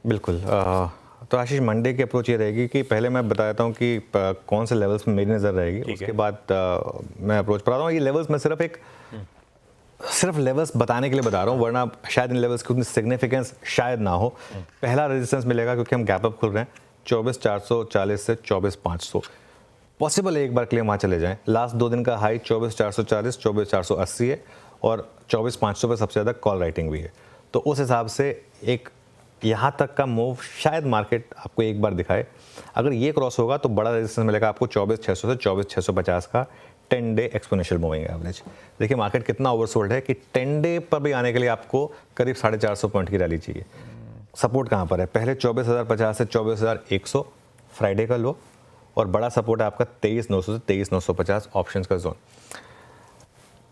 बिल्कुल। तो आशीष, मंडे की अप्रोच ये रहेगी कि पहले मैं बता देता हूँ कि कौन से लेवल्स में मेरी नज़र रहेगी, उसके बाद मैं अप्रोच पढ़ा रहा हूँ। ये लेवल्स मैं सिर्फ लेवल्स बताने के लिए बता रहा हूँ, वरना शायद इन लेवल्स की उतनी सिग्निफिकेंस शायद ना हो। पहला रेजिस्टेंस मिलेगा क्योंकि हम गैप अप खुल रहे हैं 24,440 से 24,500। पॉसिबल है एक बार क्लेम वहाँ चले जाएं। लास्ट 2 दिन का हाई 24,440, 24,480 है और 24,500 पे सबसे ज़्यादा कॉल राइटिंग भी है। तो उस हिसाब से एक यहाँ तक का मूव शायद मार्केट आपको एक बार दिखाए। अगर ये क्रॉस होगा तो बड़ा रेजिस्टेंस मिलेगा आपको 24,600 से 24,650 का 10 डे एक्सपोनेंशियल मूविंग एवरेज। देखिए मार्केट कितना ओवरसोल्ड है कि 10 डे पर भी आने के लिए आपको करीब 450 पॉइंट की रैली चाहिए। सपोर्ट कहाँ पर है? पहले 24,050 से 24,100 फ्राइडे का लो, और बड़ा सपोर्ट है आपका 23,900 से 23,950 ऑप्शंस का जोन।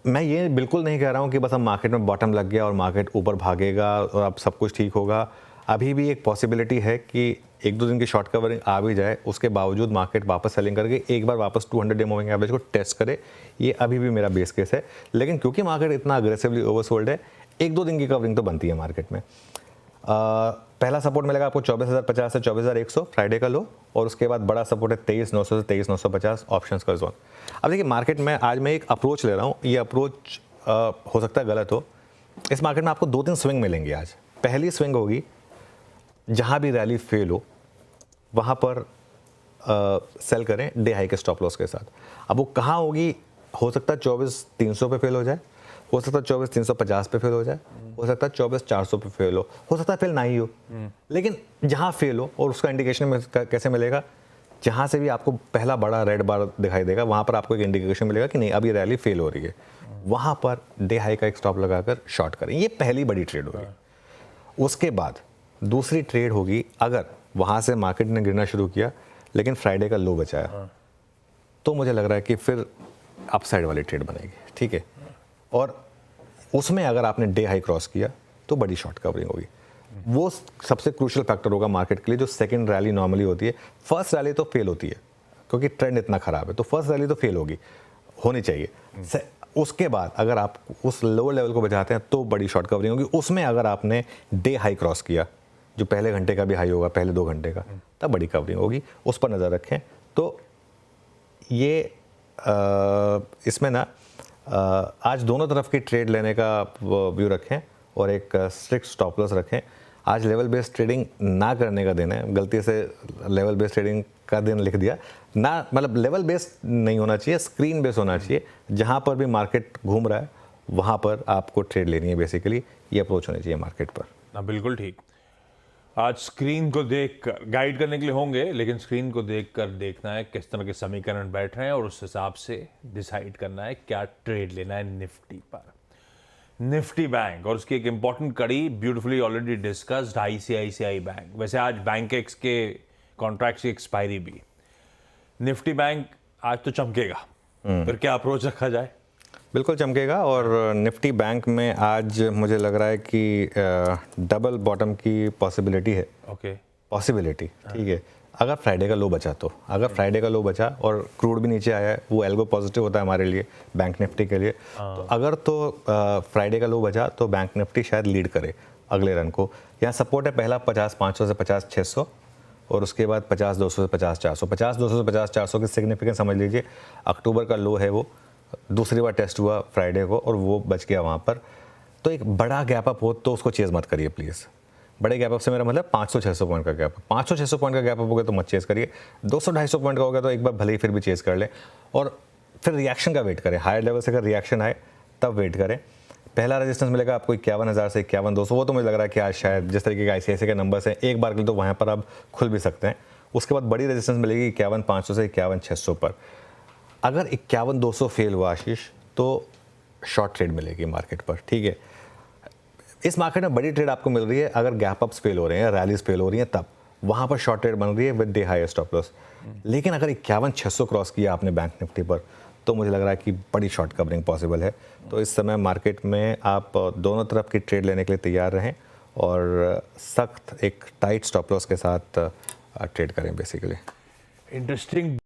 मैं ये बिल्कुल नहीं कह रहा हूँ कि बस हम मार्केट में बॉटम लग गया और मार्केट ऊपर भागेगा और अब सब कुछ ठीक होगा। अभी भी एक पॉसिबिलिटी है कि 1-2 दिन की शॉर्ट कवरिंग आ भी जाए, उसके बावजूद मार्केट वापस सेलिंग करके एक बार वापस 200 डे मूविंग एवरेज को टेस्ट करे। ये अभी भी मेरा बेस केस है। लेकिन क्योंकि मार्केट इतना अग्रेसिवली ओवरसोल्ड है, 1-2 दिन की कवरिंग तो बनती है मार्केट में। पहला सपोर्ट मिलेगा आपको 24,050 से 24,100 फ्राइडे का लो, और उसके बाद बड़ा सपोर्ट है 23,900 से 23,950 ऑप्शंस का जोन। अब देखिए मार्केट में आज मैं एक अप्रोच ले रहा हूँ, ये अप्रोच हो सकता है गलत हो। इस मार्केट में आपको 2-3 स्विंग मिलेंगे आज। पहली स्विंग होगी जहाँ भी रैली फेल हो वहाँ पर सेल करें डे हाई के स्टॉप लॉस के साथ। अब वो कहाँ होगी? हो सकता है 24,300 पे फेल हो जाए, हो सकता है 24,350 पे फेल हो जाए, हो सकता है 24,400 पे फेल हो सकता है फेल ना ही हो। लेकिन जहाँ फेल हो, और उसका इंडिकेशन कैसे मिलेगा? जहाँ से भी आपको पहला बड़ा रेड बार दिखाई देगा, वहाँ पर आपको एक इंडिकेशन मिलेगा कि नहीं अब ये रैली फेल हो रही है। वहाँ पर डे हाई का एक स्टॉप लगाकर शॉर्ट करें। ये पहली बड़ी ट्रेड होगी। उसके बाद दूसरी ट्रेड होगी, अगर वहाँ से मार्केट ने गिरना शुरू किया लेकिन फ्राइडे का लो बचाया, तो मुझे लग रहा है कि फिर अपसाइड वाली ट्रेड बनेगी। ठीक है, और उसमें अगर आपने डे हाई क्रॉस किया तो बड़ी शॉर्ट कवरिंग होगी। वो सबसे क्रूशियल फैक्टर होगा मार्केट के लिए, जो सेकंड रैली नॉर्मली होती है। फर्स्ट रैली तो फेल होती है क्योंकि ट्रेंड इतना खराब है, तो फर्स्ट रैली तो फेल होनी चाहिए। उसके बाद अगर आप उस लोअर लेवल को बचाते हैं तो बड़ी शॉर्ट कवरिंग होगी। उसमें अगर आपने डे हाई क्रॉस किया, जो पहले घंटे का भी हाई होगा, पहले 2 घंटे का, तब बड़ी कवरिंग होगी। उस पर नज़र रखें। तो ये इसमें ना आज दोनों तरफ की ट्रेड लेने का व्यू रखें और एक स्ट्रिक्ट स्टॉप लॉस रखें। आज लेवल बेस्ड ट्रेडिंग ना करने का दिन है। गलती से लेवल बेस्ड ट्रेडिंग का दिन लिख दिया ना, मतलब लेवल बेस्ड नहीं होना चाहिए, स्क्रीन बेस्ड होना चाहिए। जहाँ पर भी मार्केट घूम रहा है वहाँ पर आपको ट्रेड लेनी है। बेसिकली ये अप्रोच होनी चाहिए मार्केट पर। ना बिल्कुल ठीक। आज स्क्रीन को देख गाइड करने के लिए होंगे, लेकिन स्क्रीन को देखकर देखना है किस तरह के समीकरण बैठ रहे हैं और उस हिसाब से डिसाइड करना है क्या ट्रेड लेना है निफ्टी पर। निफ्टी बैंक और उसकी एक इंपॉर्टेंट कड़ी beautifully already discussed, ICICI bank. वैसे आज बैंक एक्स के कॉन्ट्रैक्ट की एक्सपायरी भी। निफ्टी बैंक आज तो चमकेगा, फिर क्या अप्रोच रखा जाए? बिल्कुल चमकेगा, और निफ्टी बैंक में आज मुझे लग रहा है कि डबल बॉटम की पॉसिबिलिटी है। ओके, पॉसिबिलिटी, ठीक है। अगर फ्राइडे का लो बचा तो, अगर फ्राइडे का लो बचा और क्रूड भी नीचे आया है, वो एल्गो पॉजिटिव होता है हमारे लिए, बैंक निफ्टी के लिए। तो अगर तो फ्राइडे का लो बचा तो बैंक निफ्टी शायद लीड करे अगले रन को। यहाँ सपोर्ट है पहला 50,500 से 50,600, और उसके बाद 50,200 से 50,400। 50,200 से 50,400 की सिग्निफिकेंस समझ लीजिए। अक्टूबर का लो है, वो दूसरी बार टेस्ट हुआ फ्राइडे को और वो बच गया वहाँ पर। तो एक बड़ा गैप अप हो तो उसको चेज़ मत करिए प्लीज़। बड़े गैप अप से मेरा मतलब 500-600 पॉइंट का गैप। 500-600 पॉइंट का गैप अप हो गया तो मत चेज़ करिए। 200-250 पॉइंट का हो गया तो एक बार भले ही फिर भी चेज़ कर लें, और फिर रिएक्शन का वेट करें। हायर लेवल से अगर रिएक्शन आए तब वेट करें। पहला रेजिस्टेंस मिलेगा आपको 51,000 से 51,200। वो तो मुझे लग रहा है कि आज शायद जिस तरीके के आईसीआईसीआई के नंबर्स हैं, एक बार के लिए तो वहाँ पर आप खुल भी सकते हैं। उसके बाद बड़ी रेजिस्टेंस मिलेगी 51,500 से 51,600 पर। अगर 51,200 फेल हुआ आशीष, तो शॉर्ट ट्रेड मिलेगी मार्केट पर। ठीक है, इस मार्केट में बड़ी ट्रेड आपको मिल रही है अगर गैप अप्स फेल हो रहे हैं, रैलीज फेल हो रही हैं, तब वहाँ पर शॉर्ट ट्रेड बन रही है with day high stop loss. लेकिन अगर 51,600 क्रॉस किया आपने बैंक निफ्टी पर, तो मुझे लग रहा है कि बड़ी शॉर्ट कवरिंग पॉसिबल है। तो इस समय मार्केट में आप दोनों तरफ की ट्रेड लेने के लिए तैयार रहें और सख्त एक टाइट स्टॉप लॉस के साथ ट्रेड करें बेसिकली। इंटरेस्टिंग।